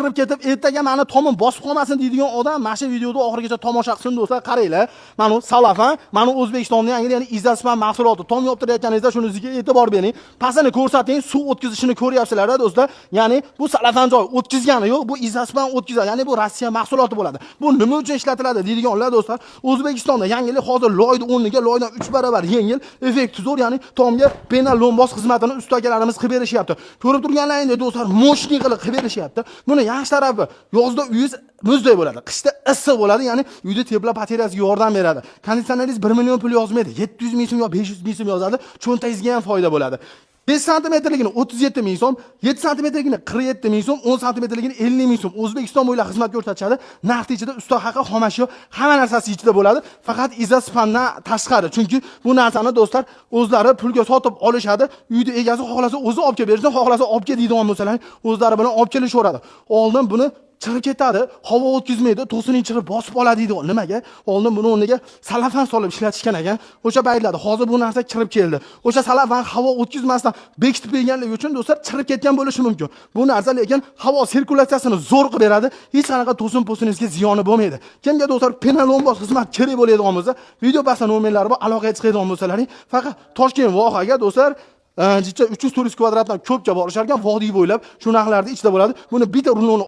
kirib ketib, ertaga meni tomim bosib qolmasin deydigan odam mana shu videoni oxirigacha tomosha qilsin do'stlar. Qaranglar. Mana bu Salafan, mana O'zbekistonning yangi ya'ni Izzaspan mahsuloti. Tom yoptirayotganingizda shunisiga e'tibor bering. Pastini ko'rsating, suv o'tkazishini ko'ryapsizlar do'stlar. Ya'ni bu Salafan joy o'tkazgani yo'q, bu Izzaspan o'tkazadi. Ya'ni bu Rossiya mahsuloti bo'ladi. Bu nima uchun ishlatiladi deydiganlar do'stlar, O'zbekistonda yangilik hozir loyni o'rniga loydan 3 barobar yengil, effekti zo'r, ya'ni tomga penal lombos xizmatini ustakalarimiz qilib berishyapti. Ko'rib turganlaringdek do'stlar, moshni qilib berishyapti. Buni yaxshi tarafi yozda uyingiz muzday bo'ladi, qishda issiq bo'ladi, ya'ni uyda tepla batareyasiga yordam beradi. Konditsioneringiz 1 million pul yozmaydi, 700 ming so'm yo 500 ming so'm yozadi, cho'ntagingizga ham foyda bo'ladi. 5 santimetrligini 37 ming so'm, 7 santimetrligini 47 ming so'm, 10 santimetrligini 50 ming so'm. O'zbekiston bo'ylab xizmat ko'rsatishadi. Narxi ichida usta haqi, xomashyo, hamma narsasi ichida bo'ladi. Faqat Izzaspandan tashqari. Chunki bu narsani do'stlar o'zlari pulga sotib olishadi. Uyda egasi xohlasa o'zi olib kelib bersin, xohlasa olib kel deydigan bo'lsalar, o'zlari bilan olib kelishaveradi. Oldin buni chirib ketadi, havo o'tkazmaydi, to'sining chirib bosib oladi deydi. Nimaga? Oldin buni o'rniga Salafan solib ishlatishgan ekan. O'sha paytlarda hozir bu narsa kirib keldi. O'sha Salafan havo o'tkazmasdan bekitib berganligi uchun do'stlar chirib ketgan bo'lishi mumkin. Bu narsa lekin havo sirkulyatsiyasini zo'r qilib beradi. Hech qanaqa to'sin-po'siningizga ziyoni bo'lmaydi. Kimga do'stlar penalombos xizmat kerak bo'ladigan bo'lsa, video pastda nomerlari bor, aloqaga chiqadigan bo'lsalaring, faqat Toshkent vohaga do'stlar 300 kvadratdan ko'pcha borishar ekan, vodiy bo'ylab shu narxlarda ichida bo'ladi. Buni bitta ruloni